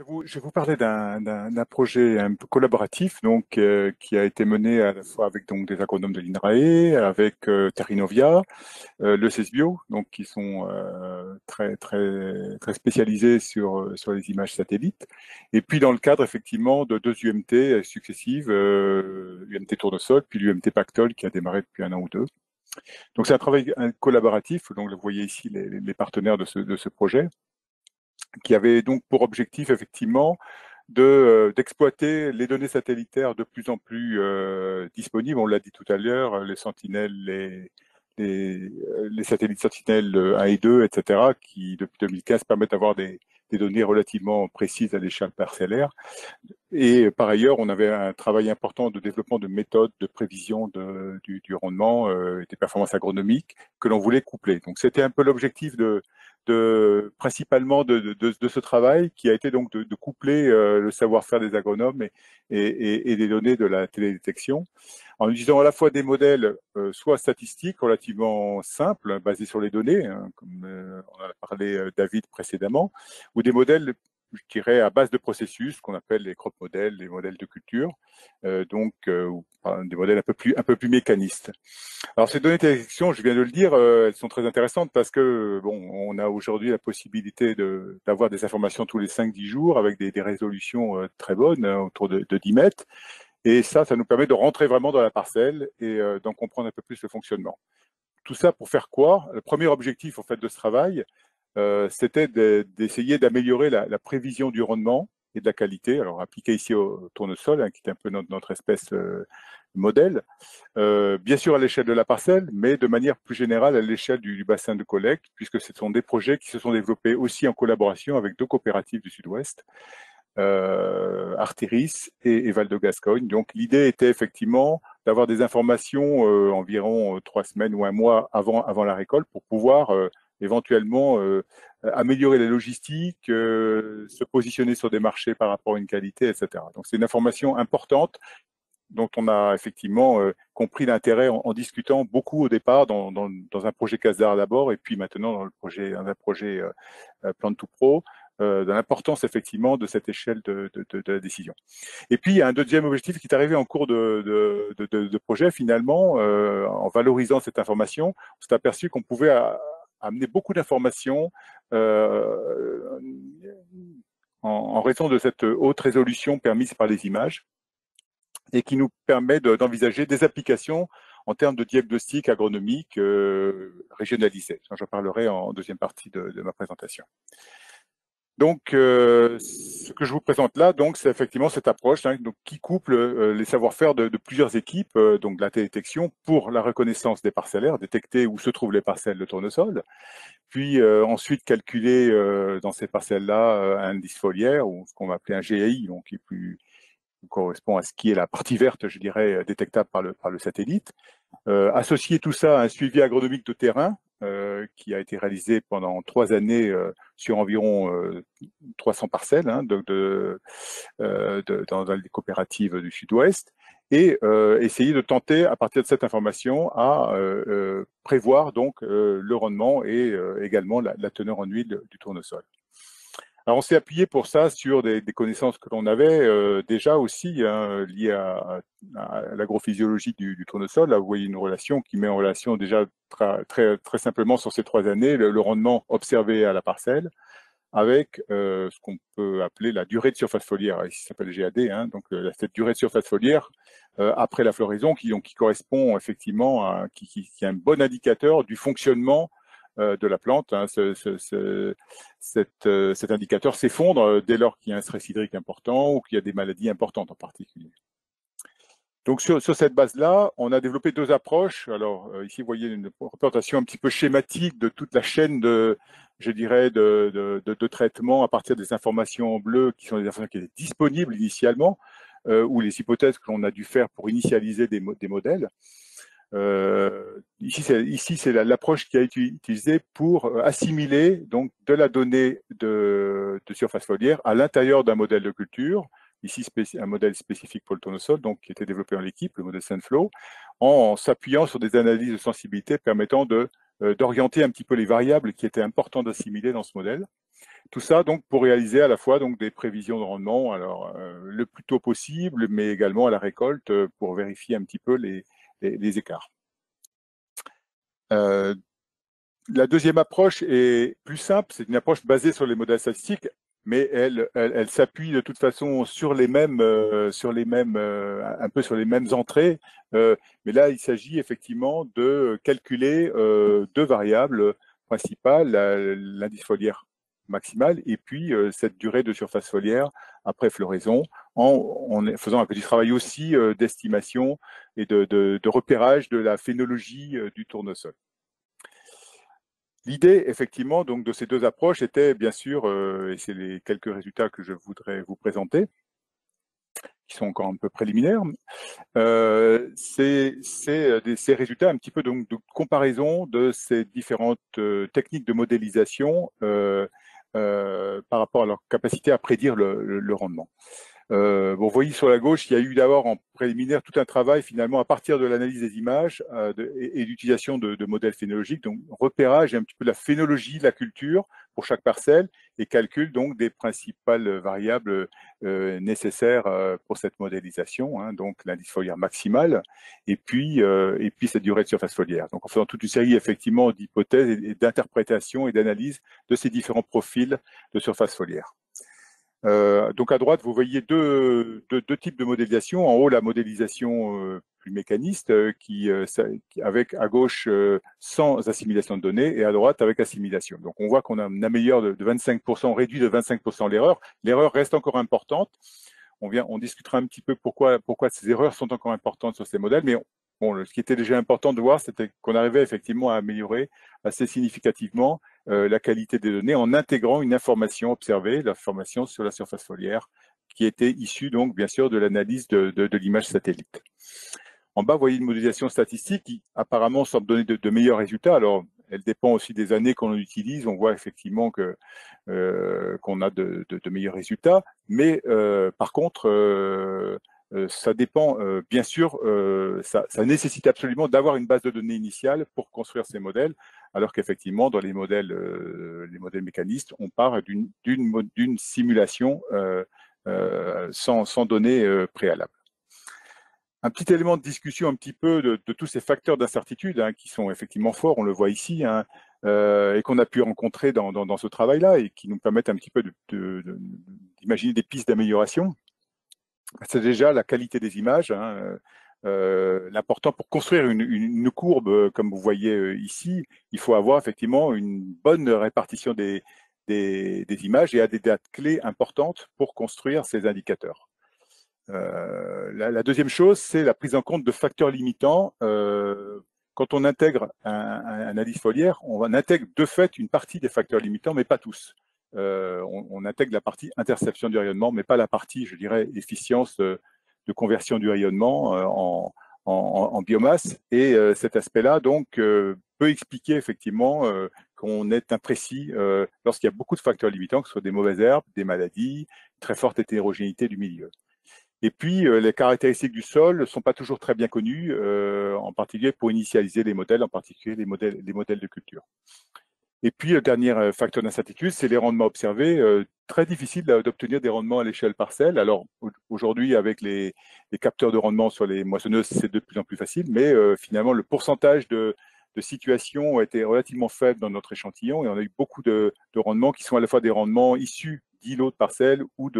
Je vais vous parler d'un projet un peu collaboratif donc qui a été mené à la fois avec donc des agronomes de l'INRAE, avec Terrinovia, le CESBio, donc qui sont très spécialisés sur les images satellites, et puis dans le cadre effectivement de deux UMT successives, UMT Tournesol puis l'UMT Pactol qui a démarré depuis un an ou deux. Donc c'est un travail collaboratif. Donc vous voyez ici les partenaires de ce projet, qui avait donc pour objectif effectivement d'exploiter les données satellitaires de plus en plus disponibles. On l'a dit tout à l'heure, les sentinelles, les satellites Sentinelle 1 et 2, etc., qui depuis 2015 permettent d'avoir des données relativement précises à l'échelle parcellaire. Et par ailleurs, on avait un travail important de développement de méthodes de prévision du rendement et des performances agronomiques que l'on voulait coupler. Donc c'était un peu l'objectif principalement de ce travail, qui a été donc de coupler le savoir-faire des agronomes et des données de la télédétection, en utilisant à la fois des modèles soit statistiques relativement simples, basés sur les données, hein, comme on en a parlé David précédemment, ou des modèles, je dirais, à base de processus, qu'on appelle les crop modèles, les modèles de culture, des modèles un peu plus mécanistes. Alors ces données de détection, je viens de le dire, elles sont très intéressantes parce que bon, on a aujourd'hui la possibilité d'avoir des informations tous les 5-10 jours avec des résolutions très bonnes, autour de 10 mètres. Et ça nous permet de rentrer vraiment dans la parcelle et d'en comprendre un peu plus le fonctionnement. Tout ça pour faire quoi? Le premier objectif en fait de ce travail, c'était d'essayer d'améliorer la prévision du rendement et de la qualité. Alors appliqué ici au tournesol, hein, qui est un peu notre espèce modèle, bien sûr à l'échelle de la parcelle, mais de manière plus générale à l'échelle du bassin de collecte, puisque ce sont des projets qui se sont développés aussi en collaboration avec deux coopératives du Sud-Ouest, Artéris et Val de Gascogne. Donc l'idée était effectivement d'avoir des informations environ 3 semaines ou un mois avant la récolte, pour pouvoir éventuellement améliorer la logistique, se positionner sur des marchés par rapport à une qualité, etc. Donc c'est une information importante dont on a effectivement compris l'intérêt en discutant beaucoup au départ dans un projet CASDAR d'abord, et puis maintenant dans un projet Plan to Pro, de l'importance effectivement de cette échelle de la décision. Et puis il y a un deuxième objectif qui est arrivé en cours de projet finalement, en valorisant cette information. On s'est aperçu qu'on pouvait amener beaucoup d'informations en raison de cette haute résolution permise par les images, et qui nous permet d'envisager des applications en termes de diagnostic agronomique régionalisé. J'en parlerai en deuxième partie de ma présentation. Donc, ce que je vous présente là, donc, c'est effectivement cette approche, hein, donc, qui couple les savoir-faire de plusieurs équipes, donc de la télédétection pour la reconnaissance des parcellaires, détecter où se trouvent les parcelles de tournesol, puis ensuite calculer dans ces parcelles-là un indice foliaire, ou ce qu'on va appeler un GAI, donc qui est plus correspond à ce qui est la partie verte, je dirais, détectable par le satellite. Associer tout ça à un suivi agronomique de terrain qui a été réalisé pendant 3 années sur environ 300 parcelles, hein, dans les coopératives du Sud-Ouest, et essayer de tenter, à partir de cette information, à prévoir donc le rendement et également la teneur en huile du tournesol. Alors, on s'est appuyé pour ça sur des connaissances que l'on avait déjà aussi, hein, liées à l'agrophysiologie du tournesol. Là, vous voyez une relation qui met en relation déjà très simplement sur ces 3 années le rendement observé à la parcelle avec ce qu'on peut appeler la durée de surface foliaire, ici ça s'appelle GAD, hein, donc cette durée de surface foliaire après la floraison qui correspond effectivement qui est un bon indicateur du fonctionnement de la plante. Hein. Cet indicateur s'effondre dès lors qu'il y a un stress hydrique important ou qu'il y a des maladies importantes en particulier. Donc sur cette base-là, on a développé 2 approches. Alors ici, vous voyez une représentation un petit peu schématique de toute la chaîne je dirais, de traitement à partir des informations en bleu, qui sont des informations qui étaient disponibles initialement, ou les hypothèses que l'on a dû faire pour initialiser des modèles. Ici, c'est l'approche qui a été utilisée pour assimiler donc de la donnée de surface foliaire à l'intérieur d'un modèle de culture. Ici, un modèle spécifique pour le tournesol, donc qui était développé en équipe, le modèle Sunflow, en s'appuyant sur des analyses de sensibilité permettant d'orienter un petit peu les variables qui étaient importantes d'assimiler dans ce modèle. Tout ça donc pour réaliser à la fois donc des prévisions de rendement, alors le plus tôt possible, mais également à la récolte pour vérifier un petit peu les écarts. La deuxième approche est plus simple, c'est une approche basée sur les modèles statistiques, mais elle s'appuie de toute façon sur les mêmes, un peu sur les mêmes entrées. Mais là, il s'agit effectivement de calculer deux variables principales, l'indice foliaire maximal et puis cette durée de surface foliaire après floraison, en faisant un petit travail aussi d'estimation et de repérage de la phénologie du tournesol. L'idée, effectivement, donc, de ces deux approches était, bien sûr, et c'est les quelques résultats que je voudrais vous présenter, qui sont encore un peu préliminaires, c'est ces résultats un petit peu donc, de comparaison de ces différentes techniques de modélisation par rapport à leur capacité à prédire le rendement. Bon, vous voyez sur la gauche, il y a eu d'abord en préliminaire tout un travail finalement à partir de l'analyse des images et l'utilisation de modèles phénologiques, donc repérage et un petit peu la phénologie de la culture pour chaque parcelle et calcul donc des principales variables nécessaires pour cette modélisation, hein, donc l'indice foliaire maximal et puis cette durée de surface foliaire. Donc en faisant toute une série effectivement d'hypothèses et d'interprétations et d'analyses de ces différents profils de surface foliaire. Donc à droite, vous voyez deux types de modélisation. En haut, la modélisation plus mécaniste, avec à gauche sans assimilation de données et à droite avec assimilation. Donc on voit qu'on améliore de 25%, on réduit de 25% l'erreur. L'erreur reste encore importante. On discutera un petit peu pourquoi ces erreurs sont encore importantes sur ces modèles, mais bon, ce qui était déjà important de voir, c'était qu'on arrivait effectivement à améliorer assez significativement la qualité des données en intégrant une information observée, l'information sur la surface foliaire, qui était issue donc bien sûr de l'analyse de l'image satellite. En bas, vous voyez une modélisation statistique qui apparemment semble donner de meilleurs résultats. Alors, elle dépend aussi des années qu'on utilise. On voit effectivement qu'on a de meilleurs résultats, mais par contre, ça dépend, bien sûr, ça nécessite absolument d'avoir une base de données initiale pour construire ces modèles, alors qu'effectivement, dans les modèles mécanistes, on part d'une simulation sans données préalables. Un petit élément de discussion un petit peu de tous ces facteurs d'incertitude qui sont effectivement forts, on le voit ici, et qu'on a pu rencontrer dans ce travail-là et qui nous permettent un petit peu d'imaginer des pistes d'amélioration. C'est déjà la qualité des images. L'important pour construire une courbe, comme vous voyez ici, il faut avoir effectivement une bonne répartition des images et à des dates clés importantes pour construire ces indicateurs. La deuxième chose, c'est la prise en compte de facteurs limitants. Quand on intègre un indice foliaire, on intègre de fait une partie des facteurs limitants, mais pas tous. On intègre la partie interception du rayonnement, mais pas la partie, je dirais, efficience de conversion du rayonnement en biomasse. Et cet aspect-là, donc, peut expliquer effectivement qu'on est imprécis lorsqu'il y a beaucoup de facteurs limitants, que ce soit des mauvaises herbes, des maladies, très forte hétérogénéité du milieu. Et puis, les caractéristiques du sol ne sont pas toujours très bien connues, en particulier pour initialiser les modèles, en particulier les modèles de culture. Et puis, le dernier facteur d'incertitude, c'est les rendements observés. Très difficile d'obtenir des rendements à l'échelle parcelle. Alors, aujourd'hui, avec les capteurs de rendement sur les moissonneuses, c'est de plus en plus facile, mais finalement, le pourcentage de situations a été relativement faible dans notre échantillon et on a eu beaucoup de rendements qui sont à la fois des rendements issus d'îlots de parcelles ou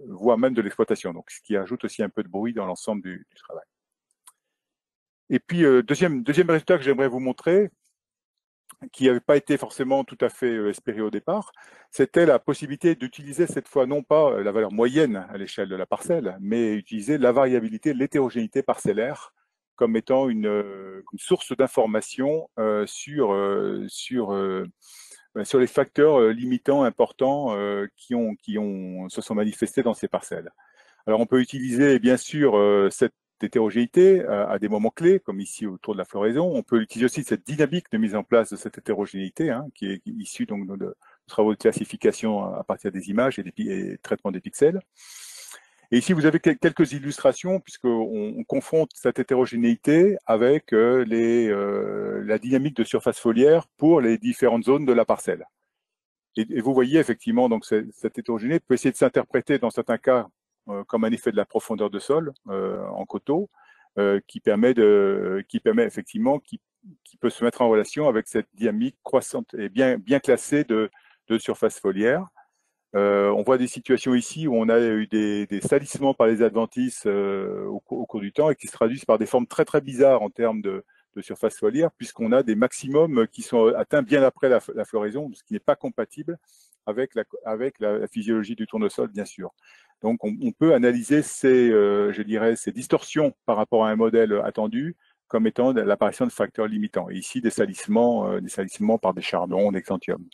voire même de l'exploitation. Donc, ce qui ajoute aussi un peu de bruit dans l'ensemble du travail. Et puis, deuxième résultat que j'aimerais vous montrer, qui n'avait pas été forcément tout à fait espéré au départ, c'était la possibilité d'utiliser cette fois non pas la valeur moyenne à l'échelle de la parcelle, mais utiliser la variabilité, l'hétérogénéité parcellaire comme étant une source d'information sur les facteurs limitants importants qui se sont manifestés dans ces parcelles. Alors on peut utiliser bien sûr cette hétérogénéité à des moments clés, comme ici autour de la floraison. On peut utiliser aussi cette dynamique de mise en place de cette hétérogénéité, qui est issue donc de travaux de classification à partir des images et des traitements des pixels. Et ici, vous avez quelques illustrations, puisqu'on confronte cette hétérogénéité avec la dynamique de surface foliaire pour les différentes zones de la parcelle. Et vous voyez effectivement, donc cette hétérogénéité peut essayer de s'interpréter dans certains cas comme un effet de la profondeur de sol en coteaux, qui permet effectivement, qui peut se mettre en relation avec cette dynamique croissante et bien classée de surface foliaire. On voit des situations ici où on a eu des salissements par les adventices au cours du temps et qui se traduisent par des formes très très bizarres en termes de surface foliaire, puisqu'on a des maximums qui sont atteints bien après la floraison, ce qui n'est pas compatible avec la physiologie du tournesol, bien sûr. Donc on peut analyser je dirais, ces distorsions par rapport à un modèle attendu comme étant l'apparition de facteurs limitants. Et ici, des salissements par des chardons, des xanthium.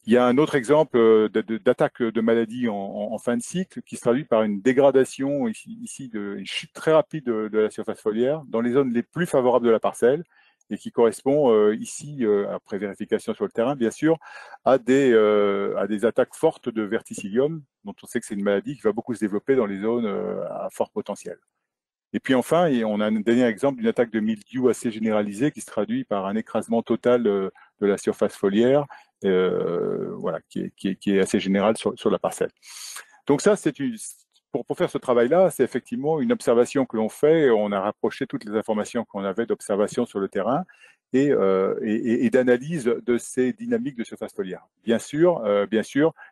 Il y a un autre exemple d'attaque de maladie en fin de cycle qui se traduit par une dégradation ici une chute très rapide de la surface foliaire dans les zones les plus favorables de la parcelle et qui correspond ici, après vérification sur le terrain, bien sûr, à des attaques fortes de verticillium, dont on sait que c'est une maladie qui va beaucoup se développer dans les zones à fort potentiel. Et puis enfin, on a un dernier exemple d'une attaque de mildiou assez généralisée qui se traduit par un écrasement total de la surface foliaire, voilà, qui est assez général sur la parcelle. Donc ça, pour faire ce travail-là, c'est effectivement une observation que l'on fait. On a rapproché toutes les informations qu'on avait d'observation sur le terrain et d'analyse de ces dynamiques de surface foliaire. Bien sûr,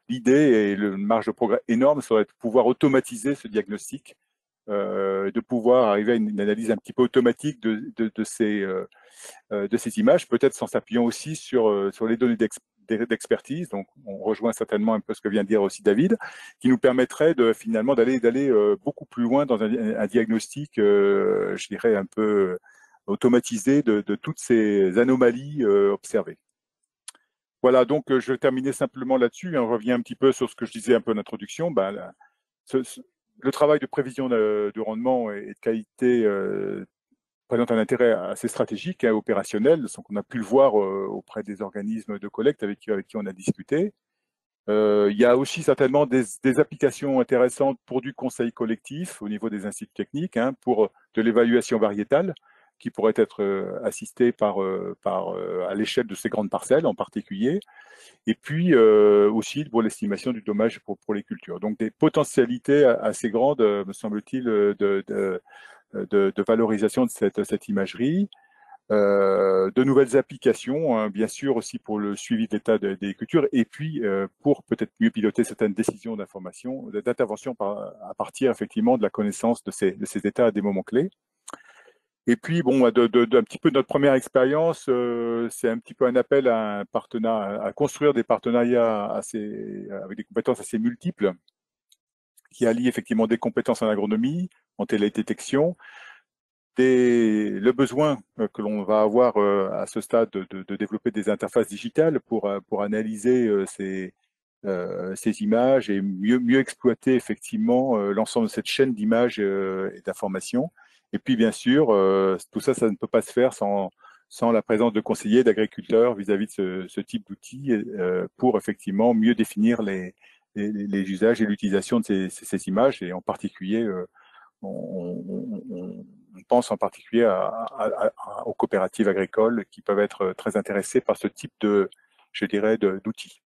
l'idée et le marge de progrès énorme serait de pouvoir automatiser ce diagnostic, de pouvoir arriver à une analyse un petit peu automatique de ces images, peut-être sans s'appuyant aussi sur les données d'expertise. Donc, on rejoint certainement un peu ce que vient de dire aussi David, qui nous permettrait finalement d'aller beaucoup plus loin dans un diagnostic, je dirais, un peu automatisé de toutes ces anomalies observées. Voilà, donc je vais terminer simplement là-dessus. On revient un petit peu sur ce que je disais un peu en introduction. Le travail de prévision de rendement et de qualité présente un intérêt assez stratégique et opérationnel, donc on a pu le voir auprès des organismes de collecte avec qui on a discuté. Il y a aussi certainement des applications intéressantes pour du conseil collectif au niveau des instituts techniques, pour de l'évaluation variétale, qui pourrait être assistée à l'échelle de ces grandes parcelles en particulier, et puis aussi pour l'estimation du dommage pour les cultures. Donc des potentialités assez grandes, me semble-t-il, de valorisation de cette imagerie. De nouvelles applications, bien sûr, aussi pour le suivi de l'état des cultures, et puis pour peut-être mieux piloter certaines décisions d'intervention à partir effectivement de la connaissance de ces états à des moments clés. Et puis, bon, un petit peu notre première expérience, c'est un petit peu un appel à construire des partenariats avec des compétences assez multiples, qui allient effectivement des compétences en agronomie, en télédétection, le besoin que l'on va avoir à ce stade de développer des interfaces digitales pour analyser ces images et mieux exploiter effectivement l'ensemble de cette chaîne d'images et d'informations. Et puis bien sûr, tout ça, ça ne peut pas se faire sans la présence de conseillers, d'agriculteurs vis-à-vis de ce type d'outils pour effectivement mieux définir les usages et l'utilisation de ces images, et en particulier on pense en particulier aux coopératives agricoles qui peuvent être très intéressées par ce type je dirais, d'outils.